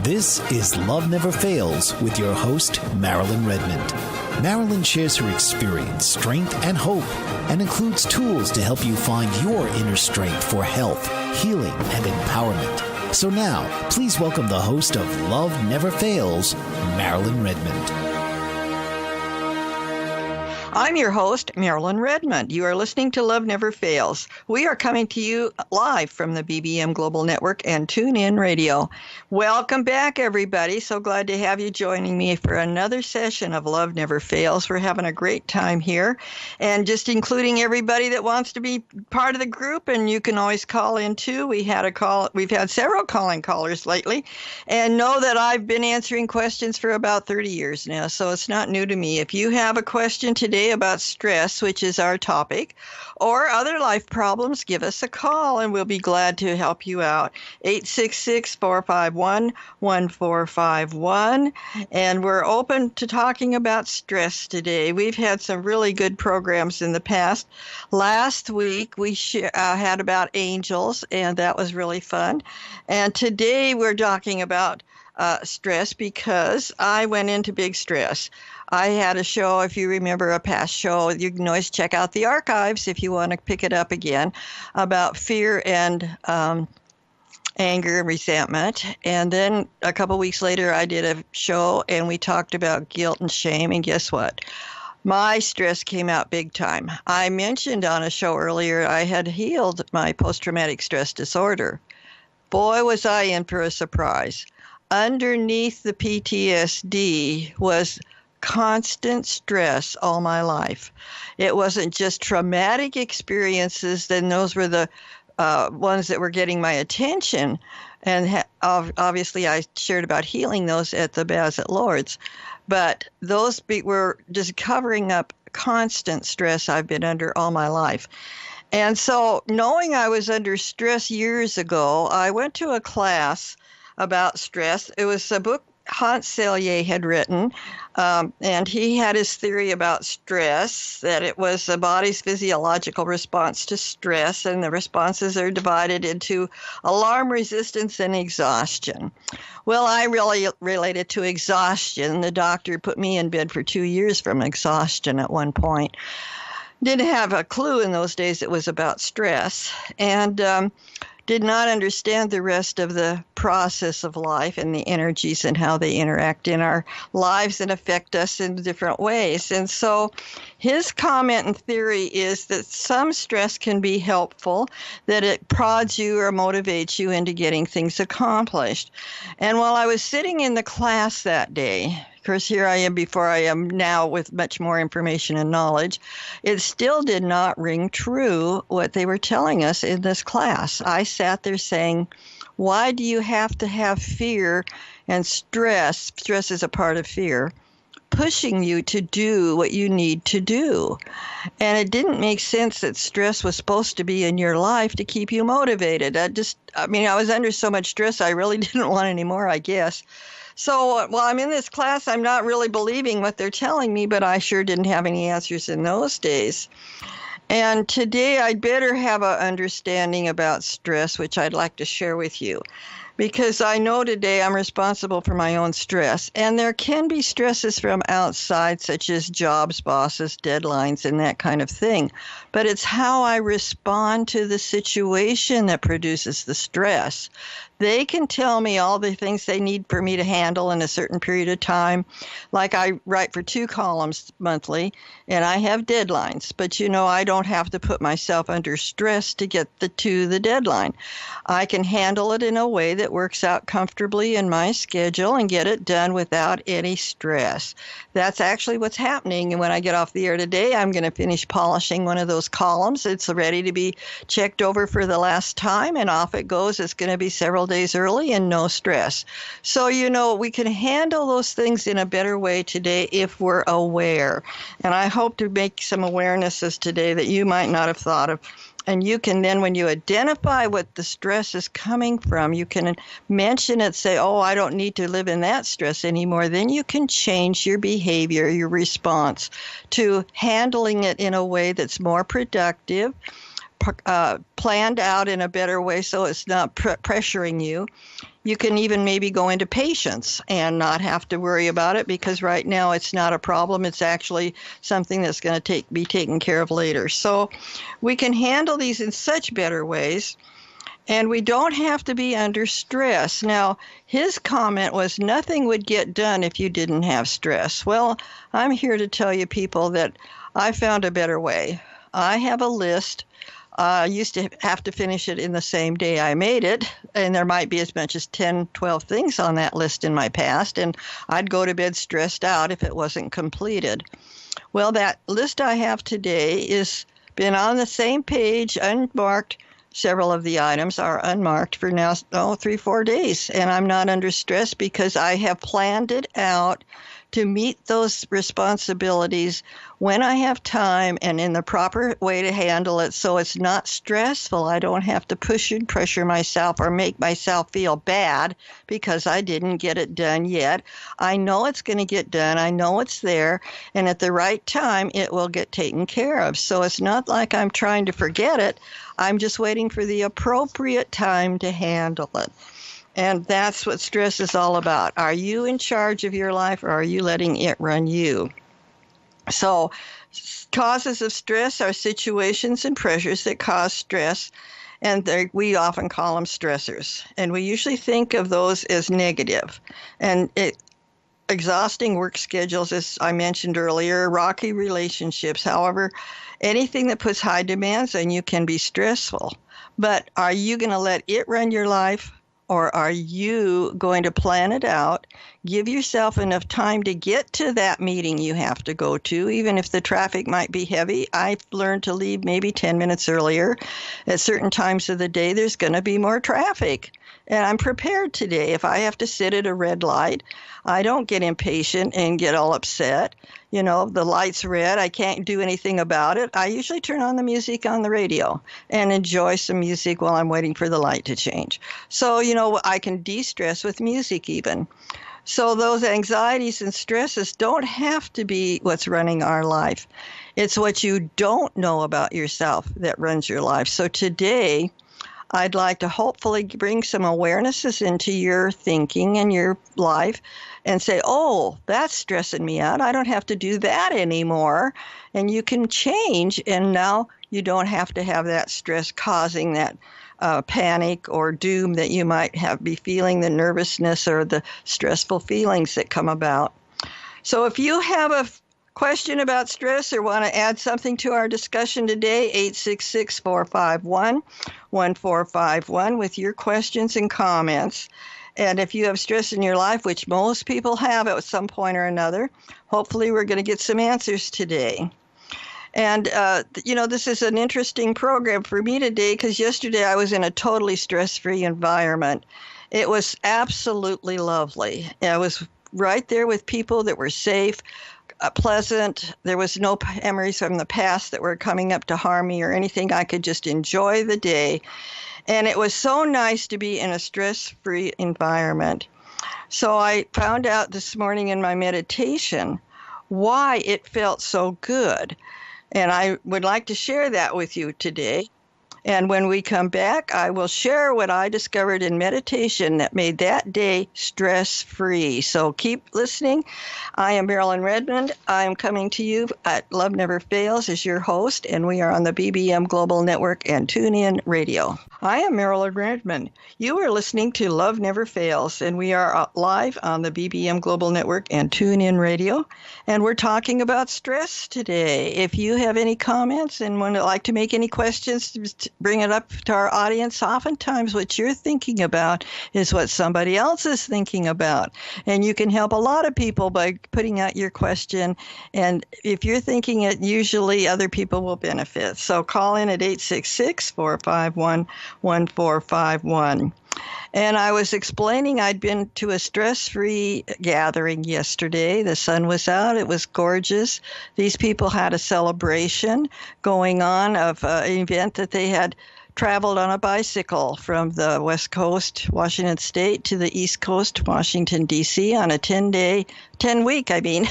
This is Love Never Fails with your host, Marilyn Redmond. Marilyn shares her experience, strength, and hope, and includes tools to help you find your inner strength for health, healing, and empowerment. So now, please welcome the host of Love Never Fails, Marilyn Redmond. I'm your host, Marilyn Redmond. You are listening to Love Never Fails. We are coming to you live from the BBM Global Network and TuneIn Radio. Welcome back, everybody. So glad to have you joining me for another session of Love Never Fails. We're having a great time here, and just including everybody that wants to be part of the group, and you can always call in too. We've had several calling callers lately, and know that I've been answering questions for about 30 years now, so it's not new to me. If you have a question today about stress, which is our topic, or other life problems, give us a call and we'll be glad to help you out. 866-451-1451. And we're open to talking about stress today. We've had some really good programs in the past. Last week we had about angels, and that was really fun. And today we're talking about stress because I went into big stress. I had a show, if you remember a past show, you can always check out the archives if you want to pick it up again, about fear and anger and resentment. And then a couple weeks later, I did a show and we talked about guilt and shame. And guess what? My stress came out big time. I mentioned on a show earlier I had healed my post-traumatic stress disorder. Boy, was I in for a surprise. Underneath the PTSD was constant stress all my life. It wasn't just traumatic experiences, then those were the ones that were getting my attention. And obviously I shared about healing those at the Baz at Lourdes. But those were just covering up constant stress I've been under all my life. And so knowing I was under stress years ago, I went to a class about stress. It was a book Hans Selye had written, and he had his theory about stress, that it was the body's physiological response to stress, and the responses are divided into alarm resistance and exhaustion. Well, I really related to exhaustion. The doctor put me in bed for 2 years from exhaustion at one point. Didn't have a clue in those days it was about stress, and did not understand the rest of the process of life and the energies and how they interact in our lives and affect us in different ways. And so his comment and theory is that some stress can be helpful, that it prods you or motivates you into getting things accomplished. And while I was sitting in the class that day, of course, here I am before I am now with much more information and knowledge, it still did not ring true what they were telling us in this class. I sat there saying, why do you have to have fear and stress? Stress is a part of fear, pushing you to do what you need to do. And it didn't make sense that stress was supposed to be in your life to keep you motivated. I was under so much stress, I really didn't want any more, I guess. So while I'm in this class, I'm not really believing what they're telling me, but I sure didn't have any answers in those days. And today I'd better have an understanding about stress, which I'd like to share with you, because I know today I'm responsible for my own stress. And there can be stresses from outside, such as jobs, bosses, deadlines, and that kind of thing. But it's how I respond to the situation that produces the stress. They can tell me all the things they need for me to handle in a certain period of time. Like I write for 2 columns monthly, and I have deadlines. But, I don't have to put myself under stress to get to the deadline. I can handle it in a way that works out comfortably in my schedule and get it done without any stress. That's actually what's happening. And when I get off the air today, I'm going to finish polishing one of those columns. It's ready to be checked over for the last time, and off it goes. It's going to be several days early and no stress. So, we can handle those things in a better way today if we're aware. And I hope to make some awarenesses today that you might not have thought of. And you can then, when you identify what the stress is coming from, you can mention it, say, oh, I don't need to live in that stress anymore. Then you can change your behavior, your response to handling it in a way that's more productive, planned out in a better way so it's not pressuring you. You can even maybe go into patience and not have to worry about it, because right now it's not a problem. It's actually something that's going to be taken care of later. So we can handle these in such better ways, and we don't have to be under stress. Now, his comment was nothing would get done if you didn't have stress. Well, I'm here to tell you people that I found a better way. I have a list. I used to have to finish it in the same day I made it, and there might be as much as 10, 12 things on that list in my past, and I'd go to bed stressed out if it wasn't completed. Well, that list I have today is been on the same page, unmarked. Several of the items are unmarked for now, 3-4 days, and I'm not under stress because I have planned it out to meet those responsibilities when I have time and in the proper way to handle it, so it's not stressful. I don't have to push and pressure myself or make myself feel bad because I didn't get it done yet. I know it's going to get done. I know it's there, and at the right time, it will get taken care of. So it's not like I'm trying to forget it. I'm just waiting for the appropriate time to handle it. And that's what stress is all about. Are you in charge of your life, or are you letting it run you? So causes of stress are situations and pressures that cause stress, and we often call them stressors. And we usually think of those as negative. And exhausting work schedules, as I mentioned earlier, rocky relationships. However, anything that puts high demands on you can be stressful. But are you going to let it run your life? Or are you going to plan it out, give yourself enough time to get to that meeting you have to go to, even if the traffic might be heavy? I've learned to leave maybe 10 minutes earlier. At certain times of the day, there's going to be more traffic. And I'm prepared today. If I have to sit at a red light, I don't get impatient and get all upset. You know, the light's red. I can't do anything about it. I usually turn on the music on the radio and enjoy some music while I'm waiting for the light to change. So, you know, I can de-stress with music even. So those anxieties and stresses don't have to be what's running our life. It's what you don't know about yourself that runs your life. So today, I'd like to hopefully bring some awarenesses into your thinking and your life and say, oh, that's stressing me out. I don't have to do that anymore. And you can change, and now you don't have to have that stress causing that panic or doom that you might be feeling, the nervousness or the stressful feelings that come about. So if you have a question about stress or want to add something to our discussion today, 866-451-1451 with your questions and comments. And if you have stress in your life, which most people have at some point or another, hopefully we're going to get some answers today. And, you know, this is an interesting program for me today because yesterday I was in a totally stress-free environment. It was absolutely lovely. I was right there with people that were safe, pleasant. There was no memories from the past that were coming up to harm me or anything. I could just enjoy the day. And it was so nice to be in a stress-free environment. So I found out this morning in my meditation why it felt so good. And I would like to share that with you today. And when we come back, I will share what I discovered in meditation that made that day stress-free. So keep listening. I am Marilyn Redmond. I am coming to you at Love Never Fails as your host, and we are on the BBM Global Network and TuneIn Radio. I am Marilyn Redmond. You are listening to Love Never Fails, and we are live on the BBM Global Network and TuneIn Radio, and we're talking about stress today. If you have any comments and would like to make any questions, bring it up to our audience. Oftentimes what you're thinking about is what somebody else is thinking about, and you can help a lot of people by putting out your question, and if you're thinking it, usually other people will benefit. So call in at 866-451-1451. And I was explaining I'd been to a stress-free gathering yesterday. The sun was out. It was gorgeous. These people had a celebration going on of an event that they had traveled on a bicycle from the West Coast, Washington State, to the East Coast, Washington, D.C. on a 10 week, 10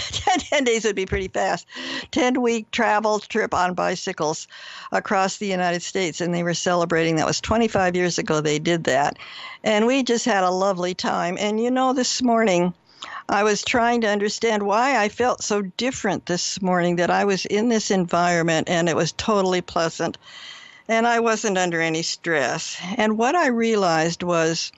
days would be pretty fast, 10-week travel trip on bicycles across the United States. And they were celebrating, that was 25 years ago they did that. And we just had a lovely time. And this morning, I was trying to understand why I felt so different this morning, that I was in this environment and it was totally pleasant and I wasn't under any stress. And what I realized was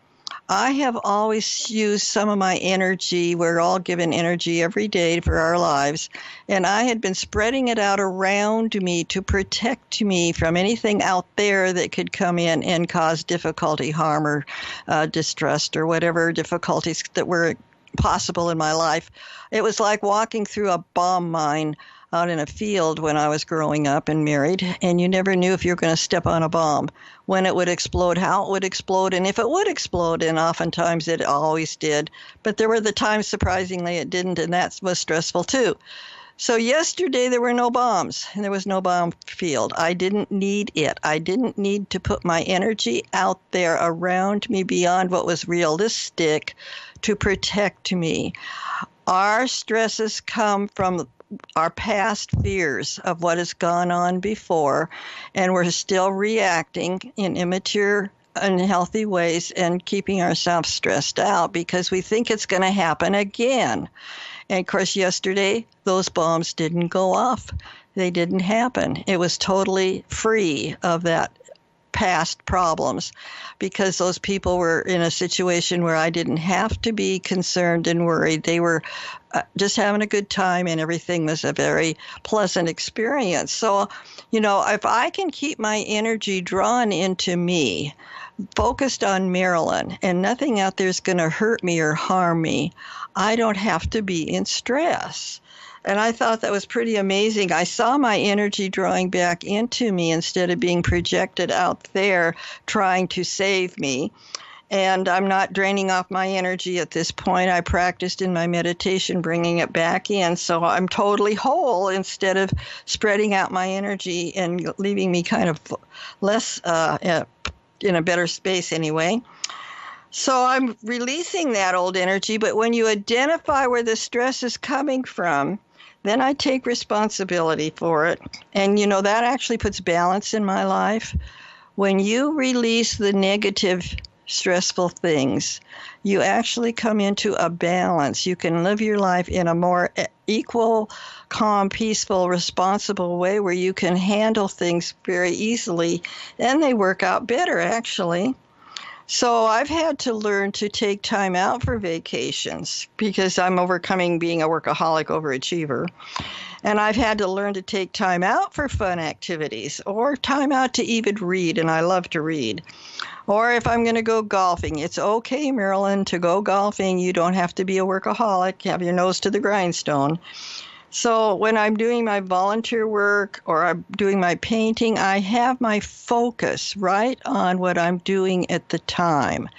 I have always used some of my energy. We're all given energy every day for our lives. And I had been spreading it out around me to protect me from anything out there that could come in and cause difficulty, harm, or distress, or whatever difficulties that were possible in my life. It was like walking through a bomb mine out in a field when I was growing up and married, and you never knew if you were going to step on a bomb, when it would explode, how it would explode, and if it would explode, and oftentimes it always did. But there were the times, surprisingly, it didn't, and that was stressful too. So yesterday there were no bombs, and there was no bomb field. I didn't need it. I didn't need to put my energy out there around me beyond what was realistic to protect me. Our stresses come from our past fears of what has gone on before, and we're still reacting in immature, unhealthy ways and keeping ourselves stressed out because we think it's going to happen again. And of course, yesterday, those bombs didn't go off. They didn't happen. It was totally free of that past problems because those people were in a situation where I didn't have to be concerned and worried. They were just having a good time, and everything was a very pleasant experience. So, if I can keep my energy drawn into me, focused on Marilyn, and nothing out there is going to hurt me or harm me, I don't have to be in stress. And I thought that was pretty amazing. I saw my energy drawing back into me instead of being projected out there trying to save me. And I'm not draining off my energy at this point. I practiced in my meditation, bringing it back in. So I'm totally whole instead of spreading out my energy and leaving me kind of less in a better space anyway. So I'm releasing that old energy. But when you identify where the stress is coming from, then I take responsibility for it. And, that actually puts balance in my life. When you release the negative, stressful things, you actually come into a balance. You can live your life in a more equal, calm, peaceful, responsible way where you can handle things very easily. And they work out better, actually. So I've had to learn to take time out for vacations because I'm overcoming being a workaholic overachiever. And I've had to learn to take time out for fun activities or time out to even read, and I love to read. Or if I'm going to go golfing, it's okay, Marilyn, to go golfing. You don't have to be a workaholic, have your nose to the grindstone. So when I'm doing my volunteer work or I'm doing my painting, I have my focus right on what I'm doing at the time.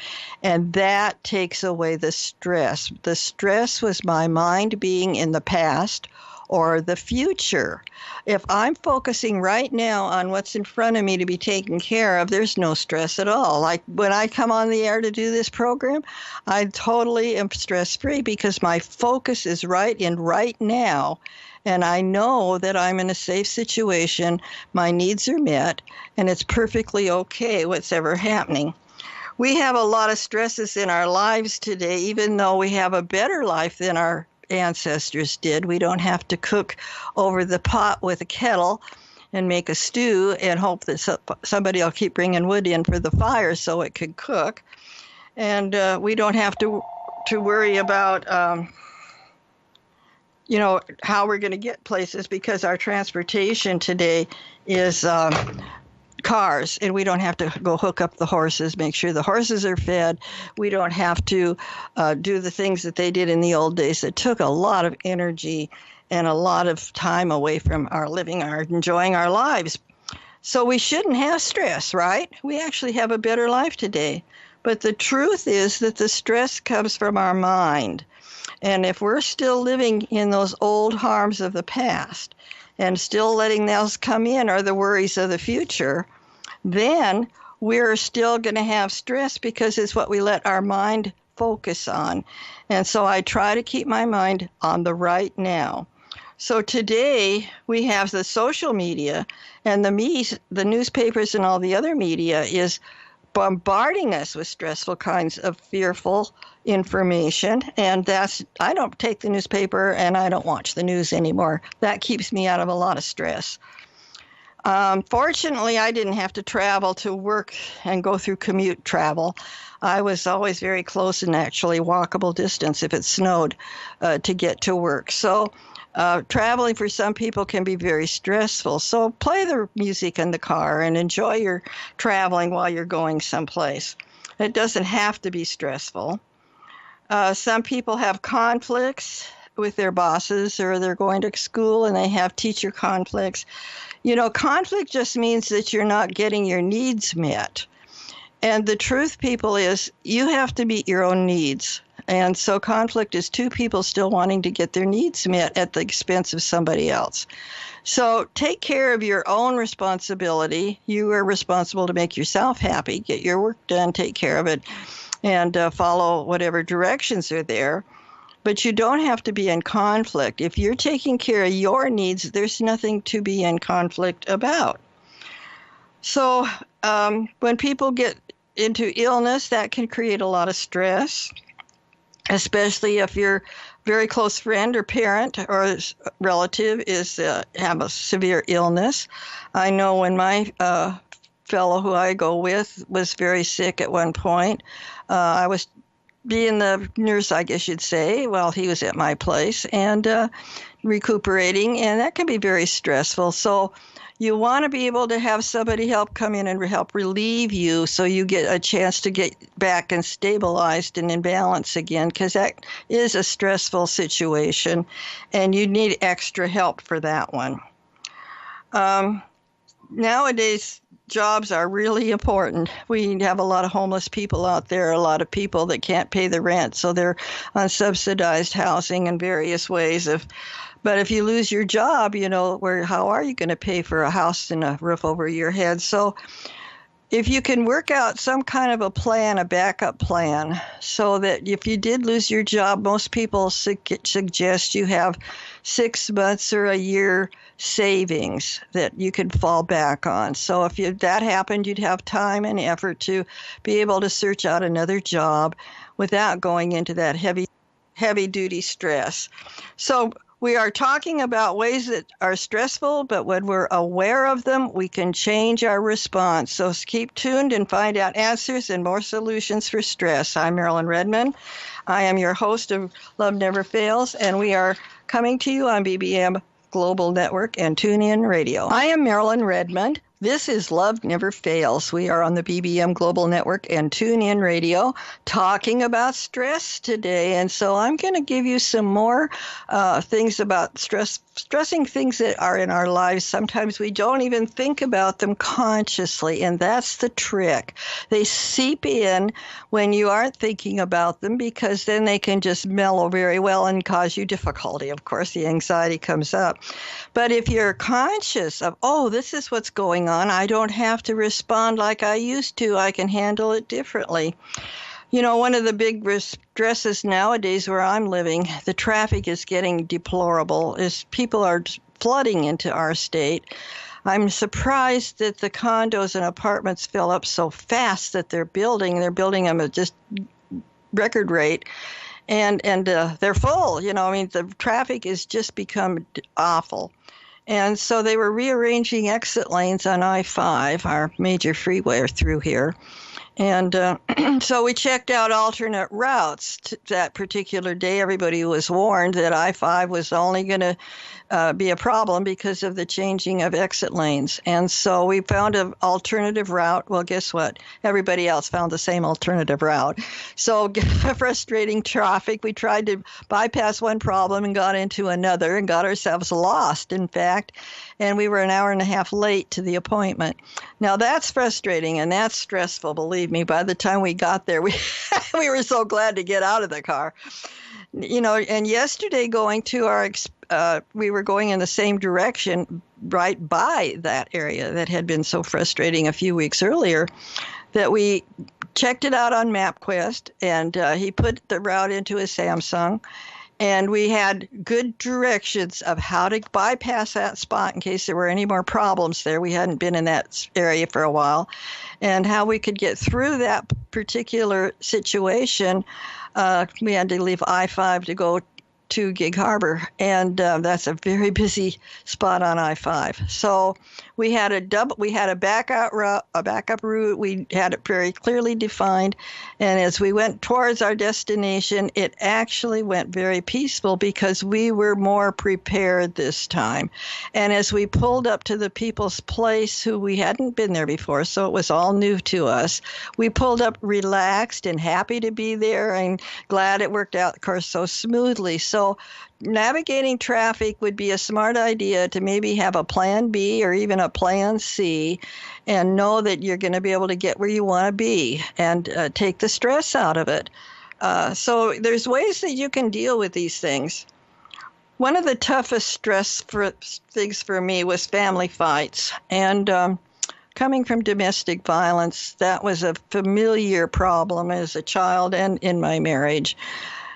And that takes away the stress. The stress was my mind being in the past or the future. If I'm focusing right now on what's in front of me to be taken care of, there's no stress at all. Like when I come on the air to do this program, I totally am stress-free because my focus is right in right now. And I know that I'm in a safe situation, my needs are met, and it's perfectly okay what's ever happening. We have a lot of stresses in our lives today, even though we have a better life than our ancestors did. We don't have to cook over the pot with a kettle and make a stew and hope that somebody will keep bringing wood in for the fire so it could cook. And we don't have to worry about how we're going to get places because our transportation today is cars, and we don't have to go hook up the horses, make sure the horses are fed. We don't have to do the things that they did in the old days that took a lot of energy and a lot of time away from our enjoying our lives. So we shouldn't have stress, right? We actually have a better life today. But the truth is that the stress comes from our mind. And if we're still living in those old harms of the past and still letting those come in, or the worries of the future, then we're still going to have stress because it's what we let our mind focus on. And so I try to keep my mind on the right now. So today we have the social media, and the newspapers and all the other media is bombarding us with stressful kinds of fearful information. And I don't take the newspaper and I don't watch the news anymore. That keeps me out of a lot of stress. Fortunately, I didn't have to travel to work and go through commute travel. I was always very close and actually walkable distance if it snowed to get to work. So traveling for some people can be very stressful. So play the music in the car and enjoy your traveling while you're going someplace. It doesn't have to be stressful. Some people have conflicts with their bosses, or they're going to school and they have teacher conflicts. Conflict just means that you're not getting your needs met. And the truth, people, is you have to meet your own needs. And so conflict is two people still wanting to get their needs met at the expense of somebody else. So take care of your own responsibility. You are responsible to make yourself happy, get your work done, take care of it, and follow whatever directions are there. But you don't have to be in conflict. If you're taking care of your needs, there's nothing to be in conflict about. So when people get into illness, that can create a lot of stress, especially if your very close friend or parent or relative have a severe illness. I know when my fellow who I go with was very sick at one point. I was being the nurse, I guess you'd say, while he was at my place and recuperating, and that can be very stressful. So you want to be able to have somebody help come in and help relieve you so you get a chance to get back and stabilized and in balance again, because that is a stressful situation, and you need extra help for that one. Nowadays, jobs are really important. We have a lot of homeless people out there, a lot of people that can't pay the rent, so they're on subsidized housing in various ways. But if you lose your job, how are you going to pay for a house and a roof over your head? So if you can work out some kind of a plan, a backup plan, so that if you did lose your job, most people suggest you have 6 months or a year savings that you could fall back on. So if that happened, you'd have time and effort to be able to search out another job without going into that heavy duty stress. So we are talking about ways that are stressful, but when we're aware of them, we can change our response. So keep tuned and find out answers and more solutions for stress. I'm Marilyn Redmond. I am your host of Love Never Fails, and we are coming to you on BBM Global Network and TuneIn Radio. I am Marilyn Redmond. This is Love Never Fails. We are on the BBM Global Network and TuneIn Radio talking about stress today. And so I'm going to give you some more things about stressing things that are in our lives. Sometimes we don't even think about them consciously, and that's the trick. They seep in when you aren't thinking about them, because then they can just mellow very well and cause you difficulty. Of course, the anxiety comes up. But if you're conscious of, this is what's going on, I don't have to respond like I used to. I can handle it differently. One of the big stresses nowadays where I'm living, the traffic is getting deplorable, is people are flooding into our state. I'm surprised that the condos and apartments fill up so fast that they're building them at just record rate. And they're full, the traffic has just become awful. And so they were rearranging exit lanes on I-5, our major freeway through here. And so we checked out alternate routes that particular day. Everybody was warned that I-5 was only going to be a problem because of the changing of exit lanes. And so we found an alternative route. Well, guess what? Everybody else found the same alternative route. So frustrating traffic. We tried to bypass one problem and got into another and got ourselves lost, in fact. And we were an hour and a half late to the appointment. Now, that's frustrating and that's stressful, believe me. By the time we got there, we were so glad to get out of the car. And yesterday going to we were going in the same direction right by that area that had been so frustrating a few weeks earlier that we checked it out on MapQuest, and he put the route into his Samsung. And we had good directions of how to bypass that spot in case there were any more problems there. We hadn't been in that area for a while. And how we could get through that particular situation. We had to leave I-5 to go to Gig Harbor, and that's a very busy spot on I-5. So we had a backup route. We had it very clearly defined, and as we went towards our destination, it actually went very peaceful because we were more prepared this time. And as we pulled up to the people's place who we hadn't been there before, so it was all new to us, we pulled up relaxed and happy to be there and glad it worked out, of course, so smoothly. So navigating traffic would be a smart idea to maybe have a plan B or even a plan C and know that you're going to be able to get where you want to be and take the stress out of it. So there's ways that you can deal with these things. One of the toughest things for me was family fights. And coming from domestic violence, that was a familiar problem as a child and in my marriage.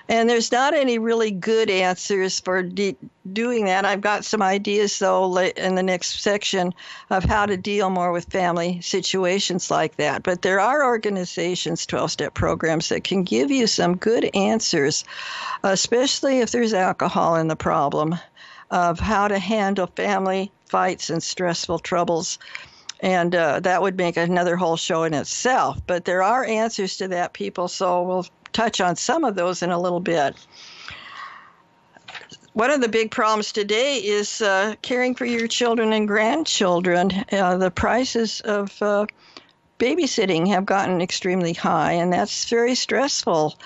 And there's not any really good answers for doing that. I've got some ideas, though, in the next section of how to deal more with family situations like that. But there are organizations, 12-step programs, that can give you some good answers, especially if there's alcohol in the problem, of how to handle family fights and stressful troubles. And that would make another whole show in itself. But there are answers to that, people, so we'll touch on some of those in a little bit. One of the big problems today is caring for your children and grandchildren. The prices of babysitting have gotten extremely high, and that's very stressful.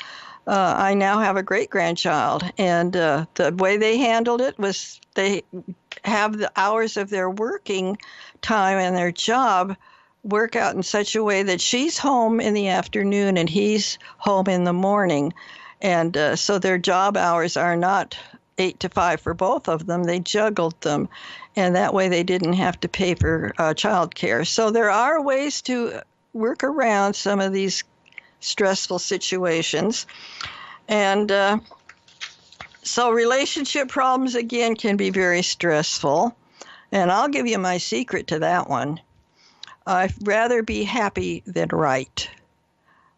I now have a great-grandchild, and the way they handled it was they have the hours of their working time and their job work out in such a way that she's home in the afternoon and he's home in the morning. And so their job hours are not 8 to 5 for both of them. They juggled them. And that way they didn't have to pay for child care. So there are ways to work around some of these stressful situations. And so relationship problems, again, can be very stressful. And I'll give you my secret to that one. I'd rather be happy than right.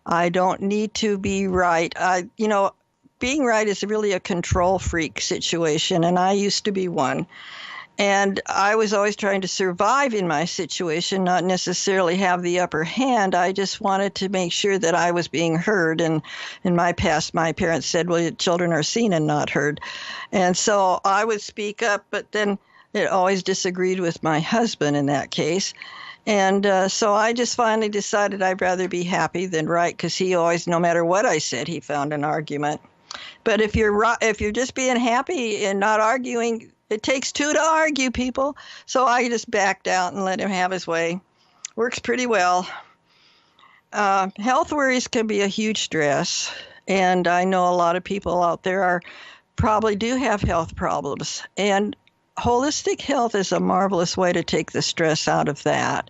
I don't need to be right. Being right is really a control freak situation, and I used to be one. And I was always trying to survive in my situation, not necessarily have the upper hand. I just wanted to make sure that I was being heard. And in my past, my parents said, well, children are seen and not heard. And so I would speak up, but then it always disagreed with my husband in that case. And so I just finally decided I'd rather be happy than right, because he always, no matter what I said, he found an argument. But if you're just being happy and not arguing, it takes two to argue, people. So I just backed out and let him have his way. Works pretty well. Health worries can be a huge stress, and I know a lot of people out there probably do have health problems. And holistic health is a marvelous way to take the stress out of that.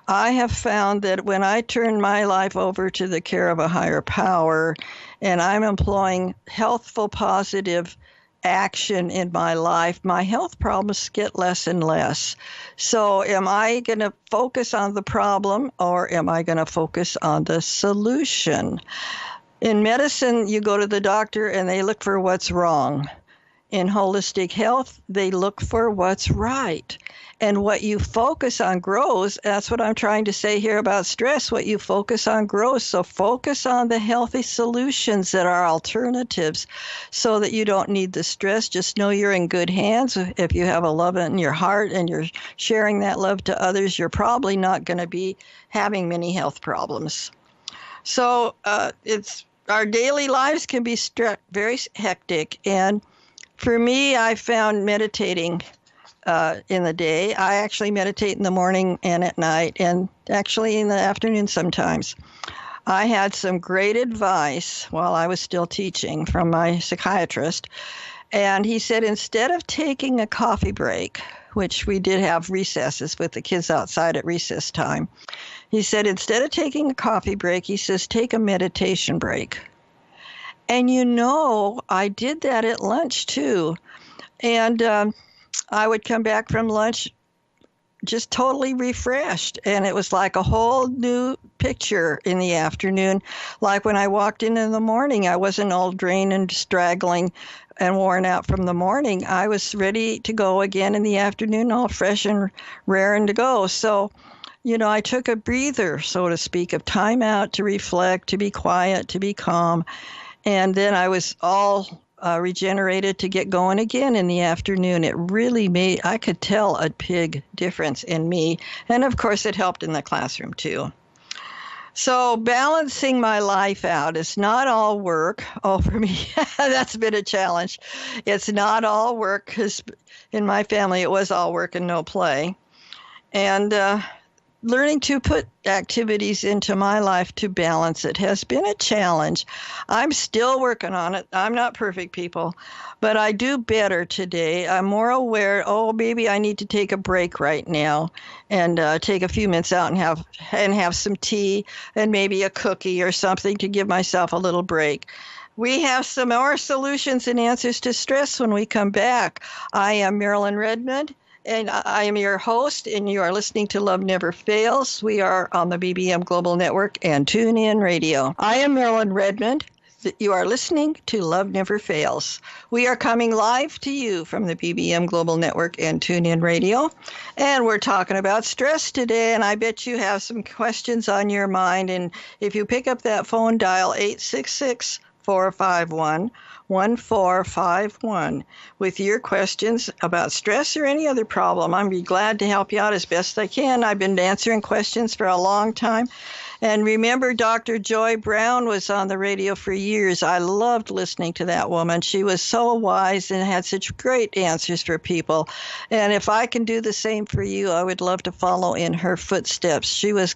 I have found that when I turn my life over to the care of a higher power and I'm employing healthful, positive action in my life, my health problems get less and less. So am I going to focus on the problem, or am I going to focus on the solution? In medicine, you go to the doctor and they look for what's wrong. In holistic health, they look for what's right. And what you focus on grows. That's what I'm trying to say here about stress. What you focus on grows. So focus on the healthy solutions that are alternatives so that you don't need the stress. Just know you're in good hands. If you have a love in your heart and you're sharing that love to others, you're probably not going to be having many health problems. So our daily lives can be very hectic. And for me, I found meditating in the day. I actually meditate in the morning and at night, and actually in the afternoon sometimes. I had some great advice while I was still teaching from my psychiatrist. And he said, instead of taking a coffee break, which we did have recesses with the kids outside at recess time, he said, instead of taking a coffee break, he says, take a meditation break. And I did that at lunch too. And I would come back from lunch just totally refreshed. And it was like a whole new picture in the afternoon. Like when I walked in the morning, I wasn't all drained and straggling and worn out from the morning. I was ready to go again in the afternoon, all fresh and raring to go. So, I took a breather, so to speak, of time out to reflect, to be quiet, to be calm. And then I was all regenerated to get going again in the afternoon. It really I could tell a big difference in me. And of course, it helped in the classroom too. So balancing my life out is not all work. Oh, for me, that's been a challenge. It's not all work because in my family, it was all work and no play. And learning to put activities into my life to balance it has been a challenge. I'm still working on it. I'm not perfect, people, but I do better today. I'm more aware, maybe I need to take a break right now and take a few minutes out and have some tea and maybe a cookie or something to give myself a little break. We have some more solutions and answers to stress when we come back. I am Marilyn Redmond. And I am your host, and you are listening to Love Never Fails. We are on the BBM Global Network and TuneIn Radio. I am Marilyn Redmond. You are listening to Love Never Fails. We are coming live to you from the BBM Global Network and TuneIn Radio. And we're talking about stress today, and I bet you have some questions on your mind. And if you pick up that phone, dial 866-451-1451 with your questions about stress or any other problem. I'd be glad to help you out as best I can. I've been answering questions for a long time. And remember, Dr. Joy Brown was on the radio for years. I loved listening to that woman. She was so wise and had such great answers for people. And if I can do the same for you, I would love to follow in her footsteps. She was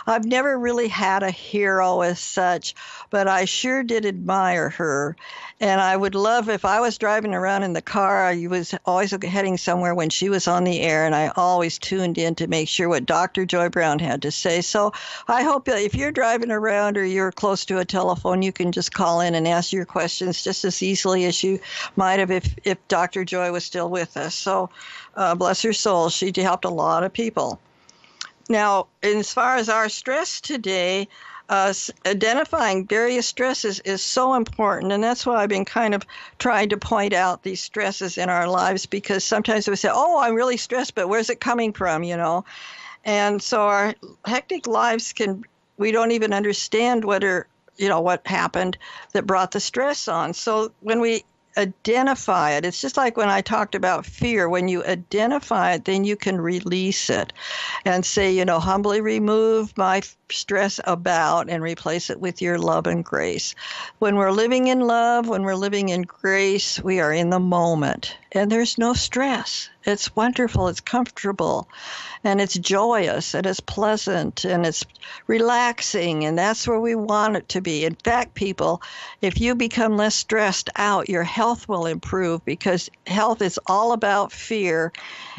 I've never really had a hero as such, but I sure did admire her. And I would love, if I was driving around in the car, I was always heading somewhere when she was on the air, and I always tuned in to make sure what Dr. Joy Brown had to say. So I hope that if you're driving around or you're close to a telephone, you can just call in and ask your questions just as easily as you might have if Dr. Joy was still with us. So bless her soul, she helped a lot of people. Now, as far as our stress today, identifying various stresses is so important, and that's why I've been kind of trying to point out these stresses in our lives, because sometimes we say, I'm really stressed, but where's it coming from, And so our hectic lives we don't even understand what happened that brought the stress on. So when we identify it, it's just like when I talked about fear. When you identify it, then you can release it and say, humbly remove my stress about and replace it with your love and grace. When we're living in love, when we're living in grace, we are in the moment and there's no stress. It's wonderful, it's comfortable, and it's joyous, and it's pleasant, and it's relaxing, and that's where we want it to be. In fact, people, if you become less stressed out, your health will improve, because health is all about fear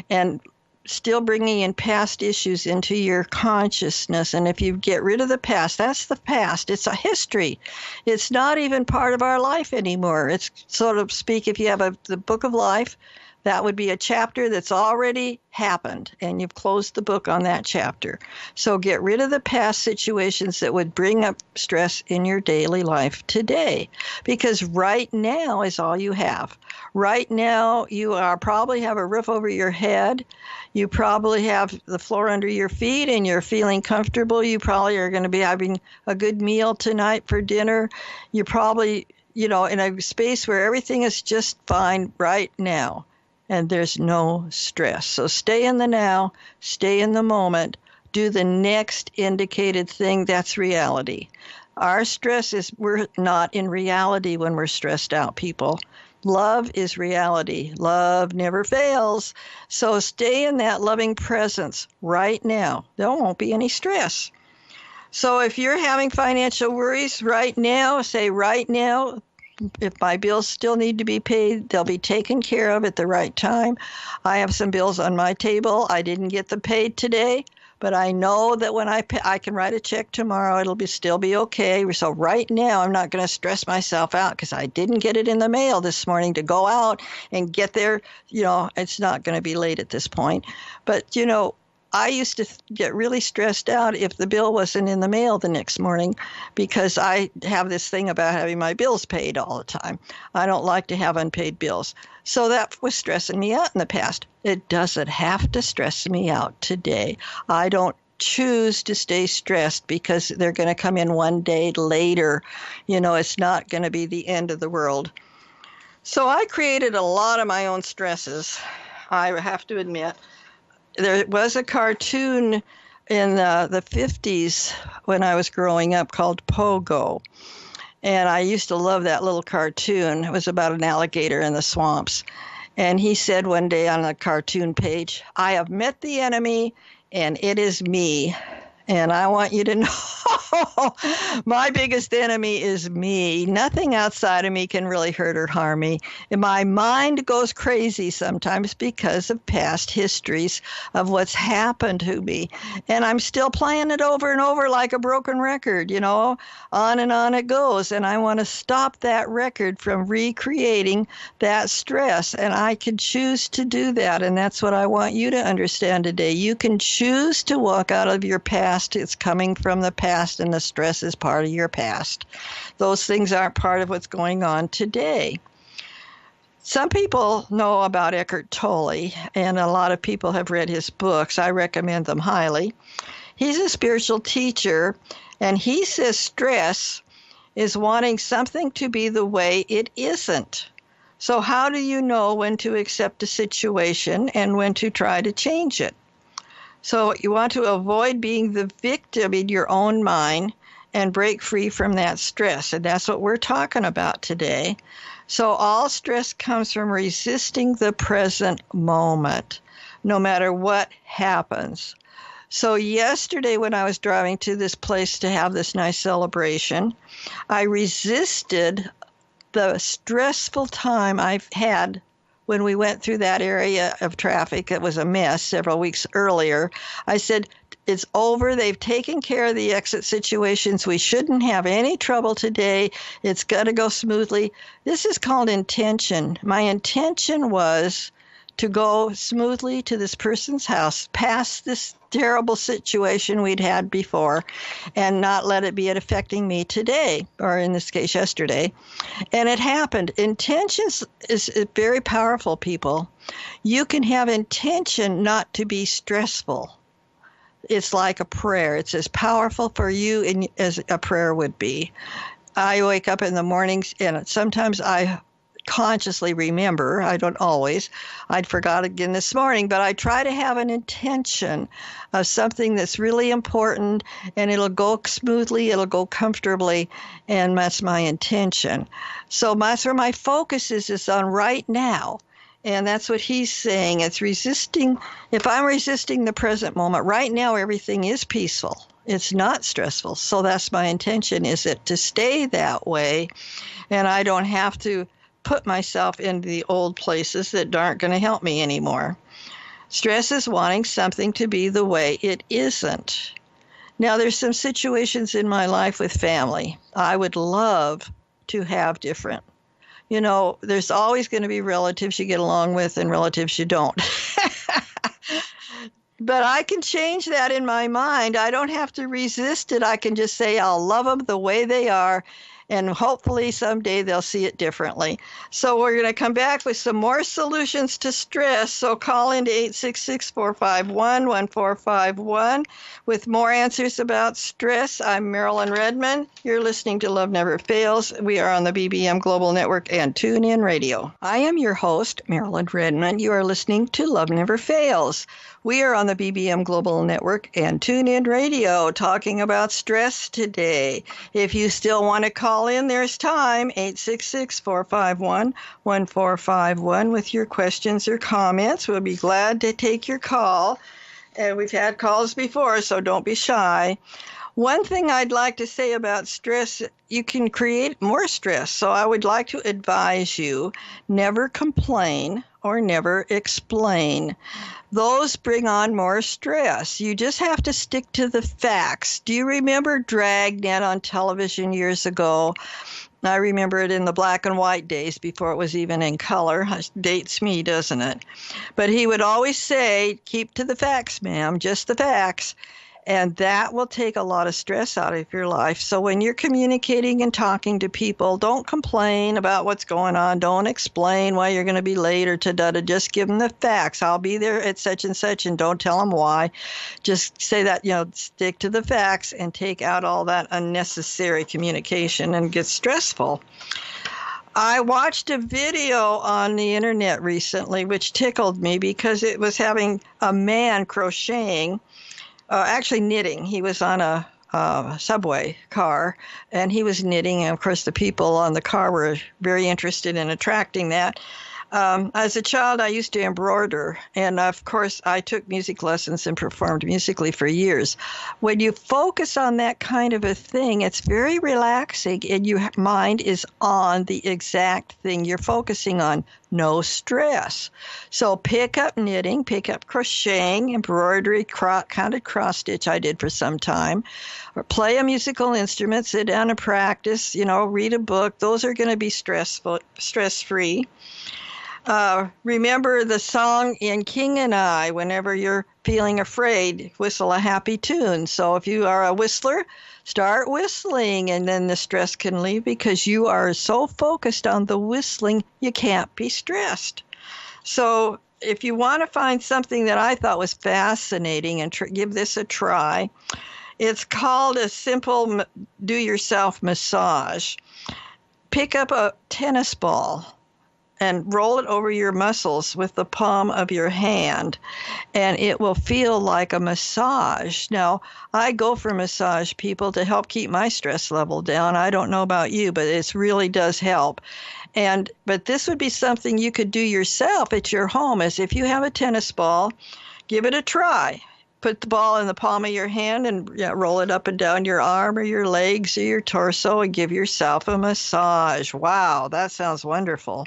and still bringing in past issues into your consciousness. And if you get rid of the past, that's the past. It's a history. It's not even part of our life anymore. It's, so to speak, if you have the book of life, that would be a chapter that's already happened, and you've closed the book on that chapter. So get rid of the past situations that would bring up stress in your daily life today, because right now is all you have. Right now, you probably have a roof over your head. You probably have the floor under your feet, and you're feeling comfortable. You probably are going to be having a good meal tonight for dinner. You're probably, in a space where everything is just fine right now. And there's no stress. So stay in the now, stay in the moment, do the next indicated thing. That's reality. Our stress we're not in reality when we're stressed out, people. Love is reality. Love never fails. So stay in that loving presence right now. There won't be any stress. So if you're having financial worries right now, say right now, if my bills still need to be paid, they'll be taken care of at the right time. I have some bills on my table. I didn't get them paid today, but I know that when I pay, I can write a check tomorrow. It'll still be okay. So right now, I'm not going to stress myself out because I didn't get it in the mail this morning to go out and get there. It's not going to be late at this point. But, I used to get really stressed out if the bill wasn't in the mail the next morning because I have this thing about having my bills paid all the time. I don't like to have unpaid bills. So that was stressing me out in the past. It doesn't have to stress me out today. I don't choose to stay stressed because they're going to come in one day later. It's not going to be the end of the world. So I created a lot of my own stresses, I have to admit. There was a cartoon in the 50s when I was growing up called Pogo. And I used to love that little cartoon. It was about an alligator in the swamps. And he said one day on the cartoon page, "I have met the enemy, and it is me." And I want you to know my biggest enemy is me. Nothing outside of me can really hurt or harm me. And my mind goes crazy sometimes because of past histories of what's happened to me. And I'm still playing it over and over like a broken record, on and on it goes. And I want to stop that record from recreating that stress. And I can choose to do that. And that's what I want you to understand today. You can choose to walk out of your past. It's coming from the past, and the stress is part of your past. Those things aren't part of what's going on today. Some people know about Eckhart Tolle, and a lot of people have read his books. I recommend them highly. He's a spiritual teacher, and he says stress is wanting something to be the way it isn't. So how do you know when to accept a situation and when to try to change it? So you want to avoid being the victim in your own mind and break free from that stress. And that's what we're talking about today. So all stress comes from resisting the present moment, no matter what happens. So yesterday when I was driving to this place to have this nice celebration, I resisted the stressful time I've had when we went through that area of traffic. It was a mess several weeks earlier. I said, it's over. They've taken care of the exit situations. We shouldn't have any trouble today. It's going to go smoothly. This is called intention. My intention was to go smoothly to this person's house, past this terrible situation we'd had before, and not let it be affecting me today, or in this case, yesterday. And it happened. Intentions is very powerful, people. You can have intention not to be stressful. It's like a prayer. It's as powerful for you as a prayer would be. I wake up in the mornings, and sometimes I consciously remember. I don't always. I'd forgot again this morning, but I try to have an intention of something that's really important, and it'll go smoothly, it'll go comfortably, and that's my intention. So that's where my focus is on right now. And that's what he's saying. It's resisting. If I'm resisting the present moment, right now everything is peaceful. It's not stressful. So that's my intention, is it to stay that way, and I don't have to put myself into the old places that aren't going to help me anymore. Stress is wanting something to be the way it isn't. Now, there's some situations in my life with family I would love to have different. There's always going to be relatives you get along with and relatives you don't. But I can change that in my mind. I don't have to resist it. I can just say I'll love them the way they are, and hopefully someday they'll see it differently. So we're going to come back with some more solutions to stress. So call into 866-451-1451 with more answers about stress. I'm Marilyn Redmond. You're listening to Love Never Fails. We are on the BBM Global Network and TuneIn Radio. I am your host, Marilyn Redmond. You are listening to Love Never Fails. We are on the BBM Global Network and TuneIn Radio talking about stress today. If you still want to call in, there's time, 866-451-1451 with your questions or comments. We'll be glad to take your call. And we've had calls before, so don't be shy. One thing I'd like to say about stress, you can create more stress. So I would like to advise you never complain or never explain. Those bring on more stress. You just have to stick to the facts. Do you remember Dragnet on television years ago? I remember it in the black and white days before it was even in color. Dates me, doesn't it? But he would always say, keep to the facts, ma'am, just the facts. And that will take a lot of stress out of your life. So when you're communicating and talking to people, don't complain about what's going on. Don't explain why you're going to be late or da-da. Just give them the facts. I'll be there at such and such, and don't tell them why. Just say that, stick to the facts and take out all that unnecessary communication and get stressful. I watched a video on the internet recently which tickled me because it was having a man crocheting. Actually knitting. He was on a subway car, and he was knitting. And of course, the people on the car were very interested in attracting that. As a child, I used to embroider, and of course, I took music lessons and performed musically for years. When you focus on that kind of a thing, it's very relaxing, and your mind is on the exact thing you're focusing on. No stress. So pick up knitting, pick up crocheting, embroidery, kind of cross stitch I did for some time, or play a musical instrument, sit down and practice, read a book. Those are going to be stress-free. Remember the song in King and I, whenever you're feeling afraid, whistle a happy tune. So if you are a whistler, start whistling, and then the stress can leave because you are so focused on the whistling, you can't be stressed. So if you want to find something that I thought was fascinating and give this a try, it's called a simple do-yourself massage. Pick up a tennis ball and roll it over your muscles with the palm of your hand, and it will feel like a massage. Now, I go for massage people to help keep my stress level down. I don't know about you, but it really does help. But this would be something you could do yourself at your home, as if you have a tennis ball, give it a try. Put the ball in the palm of your hand and roll it up and down your arm or your legs or your torso and give yourself a massage. Wow, that sounds wonderful.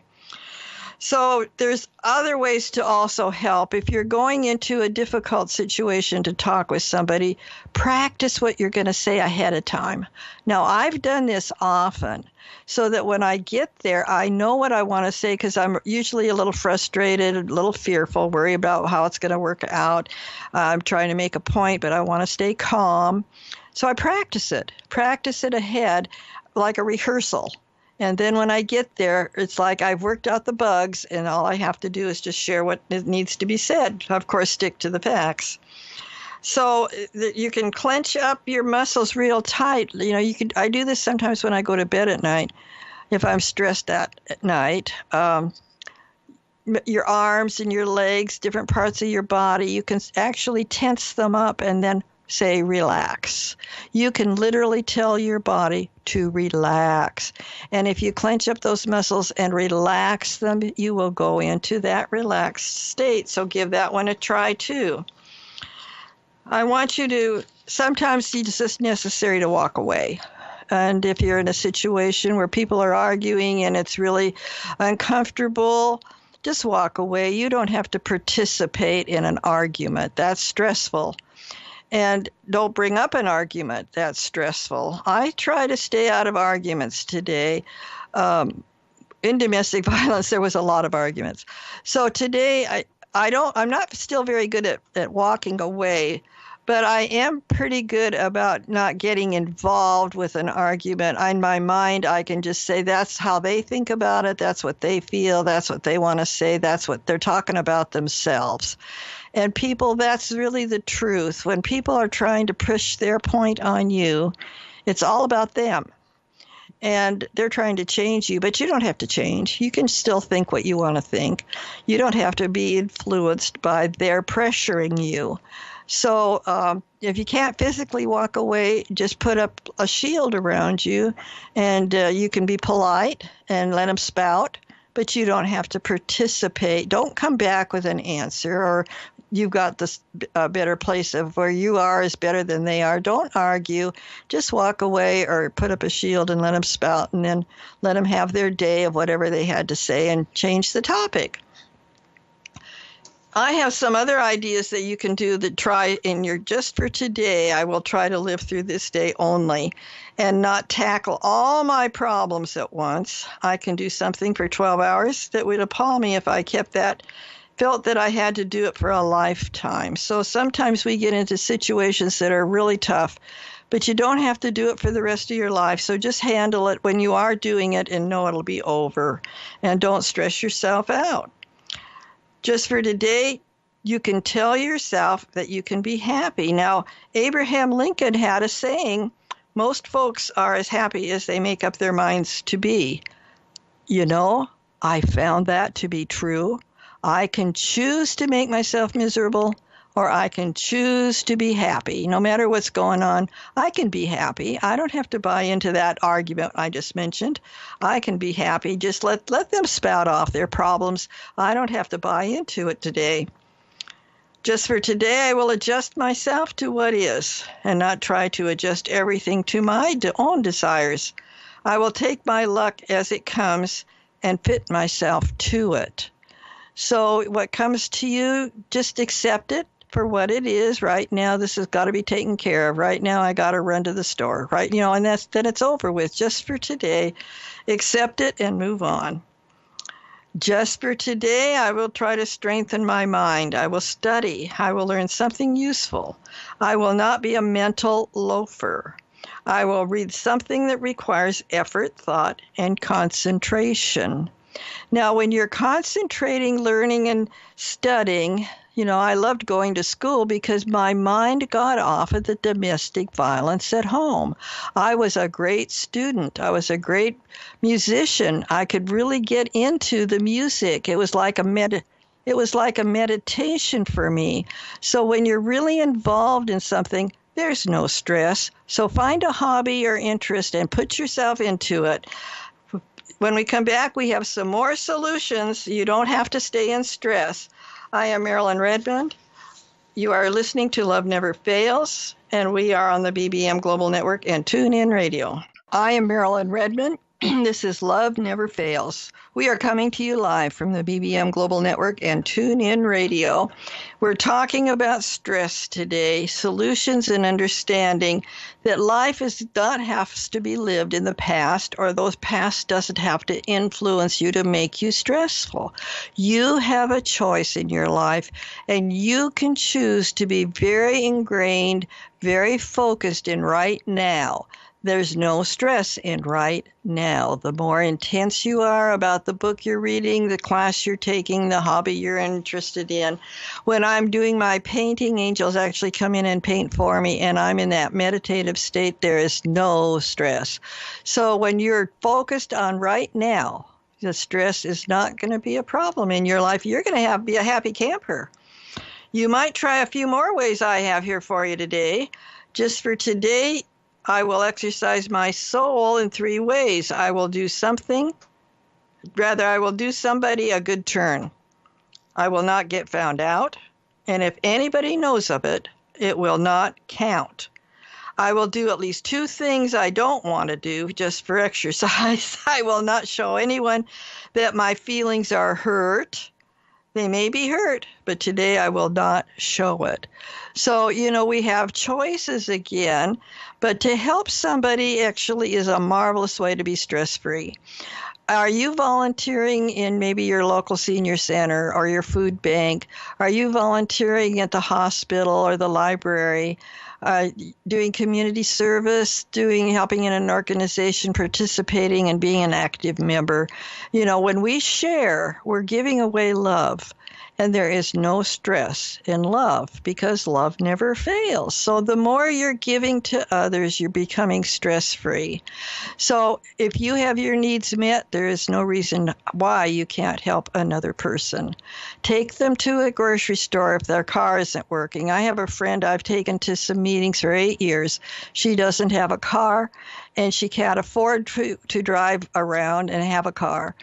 So there's other ways to also help. If you're going into a difficult situation to talk with somebody, practice what you're going to say ahead of time. Now, I've done this often so that when I get there, I know what I want to say because I'm usually a little frustrated, a little fearful, worry about how it's going to work out. I'm trying to make a point, but I want to stay calm. So I practice it ahead like a rehearsal. And then when I get there, it's like I've worked out the bugs, and all I have to do is just share what needs to be said. Of course, stick to the facts. So you can clench up your muscles real tight. I do this sometimes when I go to bed at night, if I'm stressed at night. Your arms and your legs, different parts of your body, you can actually tense them up and then say relax. You can literally tell your body to relax. And if you clench up those muscles and relax them, you will go into that relaxed state. So give that one a try too. I want you to, sometimes it's just necessary to walk away. And if you're in a situation where people are arguing and it's really uncomfortable, just walk away. You don't have to participate in an argument. That's stressful. And don't bring up an argument. That's stressful. I try to stay out of arguments today. In domestic violence, there was a lot of arguments. So today, I'm not still very good at walking away, but I am pretty good about not getting involved with an argument. In my mind, I can just say that's how they think about it. That's what they feel. That's what they want to say. That's what they're talking about themselves. And people, that's really the truth. When people are trying to push their point on you, it's all about them. And they're trying to change you, but you don't have to change. You can still think what you want to think. You don't have to be influenced by their pressuring you. So if you can't physically walk away, just put up a shield around you, and you can be polite and let them spout. but you don't have to participate. Don't come back with an answer or you've got this better place of where you are is better than they are. Don't argue. Just walk away or put up a shield and let them spout and then let them have their day of whatever they had to say and change the topic. I have some other ideas that you can do that try in your just for today. I will try to live through this day only and not tackle all my problems at once. I can do something for 12 hours that would appall me if I felt that I had to do it for a lifetime. So sometimes we get into situations that are really tough, but you don't have to do it for the rest of your life. So just handle it when you are doing it and know it'll be over. And don't stress yourself out. Just for today, you can tell yourself that you can be happy. Now, Abraham Lincoln had a saying, most folks are as happy as they make up their minds to be. You know, I found that to be true. I can choose to make myself miserable, or I can choose to be happy. No matter what's going on, I can be happy. I don't have to buy into that argument I just mentioned. I can be happy. Just let them spout off their problems. I don't have to buy into it today. Just for today, I will adjust myself to what is and not try to adjust everything to my own desires. I will take my luck as it comes and fit myself to it. So what comes to you, just accept it for what it is. Right now, this has got to be taken care of. Right now, I got to run to the store, right? And then it's over with. Just for today, accept it and move on. Just for today, I will try to strengthen my mind. I will study. I will learn something useful. I will not be a mental loafer. I will read something that requires effort, thought, and concentration. Now, when you're concentrating, learning, and studying, I loved going to school because my mind got off of the domestic violence at home. I was a great student. I was a great musician. I could really get into the music. It was like a meditation for me. So when you're really involved in something, there's no stress. So find a hobby or interest and put yourself into it. When we come back, we have some more solutions. You don't have to stay in stress. I am Marilyn Redmond. You are listening to Love Never Fails, and we are on the BBM Global Network and TuneIn Radio. I am Marilyn Redmond. This is Love Never Fails. We are coming to you live from the BBM Global Network and TuneIn Radio. We're talking about stress today, solutions and understanding that life is not has to be lived in the past, or those past doesn't have to influence you to make you stressful. You have a choice in your life, and you can choose to be very ingrained, very focused in right now. There's no stress in right now. The more intense you are about the book you're reading, the class you're taking, the hobby you're interested in. When I'm doing my painting, angels actually come in and paint for me, and I'm in that meditative state. There is no stress. So when you're focused on right now, the stress is not going to be a problem in your life. You're going to be a happy camper. You might try a few more ways I have here for you today. Just for today, I will exercise my soul in 3 ways. I will do somebody a good turn. I will not get found out. And if anybody knows of it, it will not count. I will do at least 2 things I don't want to do just for exercise. I will not show anyone that my feelings are hurt. They may be hurt, but today I will not show it. So, we have choices again, but to help somebody actually is a marvelous way to be stress-free. Are you volunteering in maybe your local senior center or your food bank? Are you volunteering at the hospital or the library? Doing community service, helping in an organization, participating and being an active member. When we share, we're giving away love. And there is no stress in love because love never fails. So the more you're giving to others, you're becoming stress-free. So if you have your needs met, there is no reason why you can't help another person. Take them to a grocery store if their car isn't working. I have a friend I've taken to some meetings for 8 years. She doesn't have a car, and she can't afford to drive around and have a car.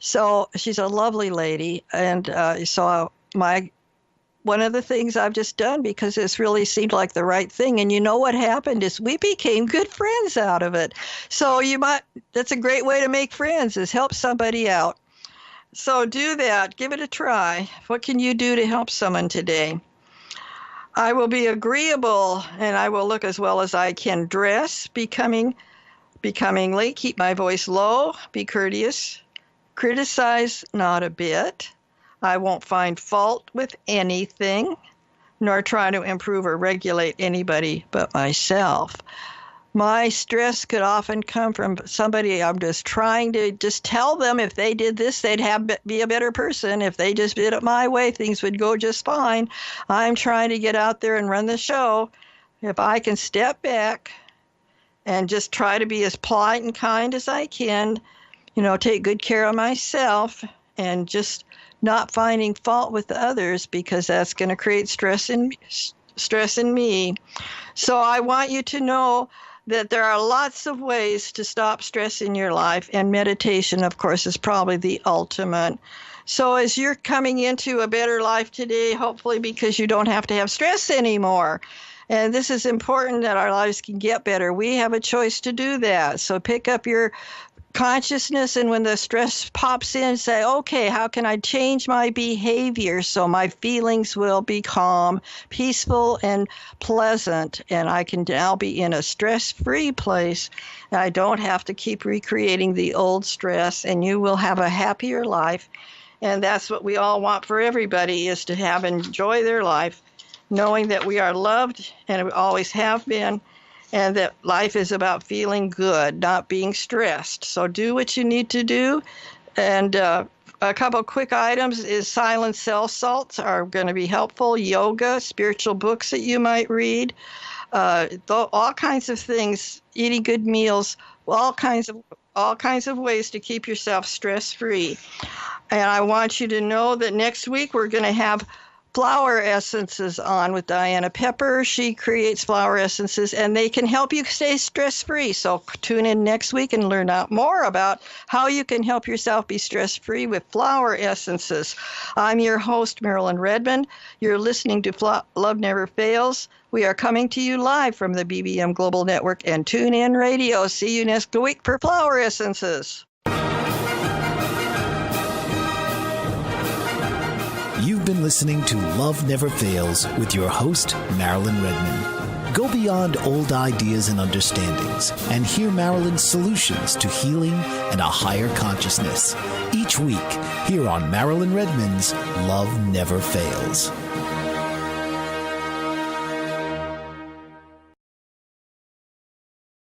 So she's a lovely lady. And one of the things I've just done, because it's really seemed like the right thing. And you know what happened is we became good friends out of it. So that's a great way to make friends, is help somebody out. So do that. Give it a try. What can you do to help someone today? I will be agreeable, and I will look as well as I can dress, becomingly, keep my voice low, be courteous, criticize not a bit. I won't find fault with anything, nor try to improve or regulate anybody but myself. My stress could often come from somebody I'm just trying to just tell them if they did this, they'd be a better person. If they just did it my way, things would go just fine. I'm trying to get out there and run the show. If I can step back and just try to be as polite and kind as I can, take good care of myself and just not finding fault with others, because that's going to create stress in me. So I want you to know that there are lots of ways to stop stress in your life, and meditation, of course, is probably the ultimate. So as you're coming into a better life today, hopefully because you don't have to have stress anymore, and this is important that our lives can get better, we have a choice to do that. So pick up your consciousness, and when the stress pops in, say, okay, how can I change my behavior so my feelings will be calm, peaceful, and pleasant, and I can now be in a stress-free place, and I don't have to keep recreating the old stress, and you will have a happier life. And that's what we all want for everybody, is to enjoy their life, knowing that we are loved, and we always have been, and that life is about feeling good, not being stressed. So do what you need to do. And a couple quick items is silent cell salts are going to be helpful. Yoga, spiritual books that you might read, all kinds of things, eating good meals, all kinds of ways to keep yourself stress-free. And I want you to know that next week we're going to have flower essences on with Diana Pepper. She creates flower essences, and they can help you stay stress-free. So tune in next week and learn out more about how you can help yourself be stress-free with flower essences. I'm your host, Marilyn Redmond. You're listening to Love Never Fails. We are coming to you live from the BBM Global Network and TuneIn Radio. See you next week for flower essences. You've been listening to Love Never Fails with your host, Marilyn Redmond. Go beyond old ideas and understandings and hear Marilyn's solutions to healing and a higher consciousness. Each week, here on Marilyn Redmond's Love Never Fails.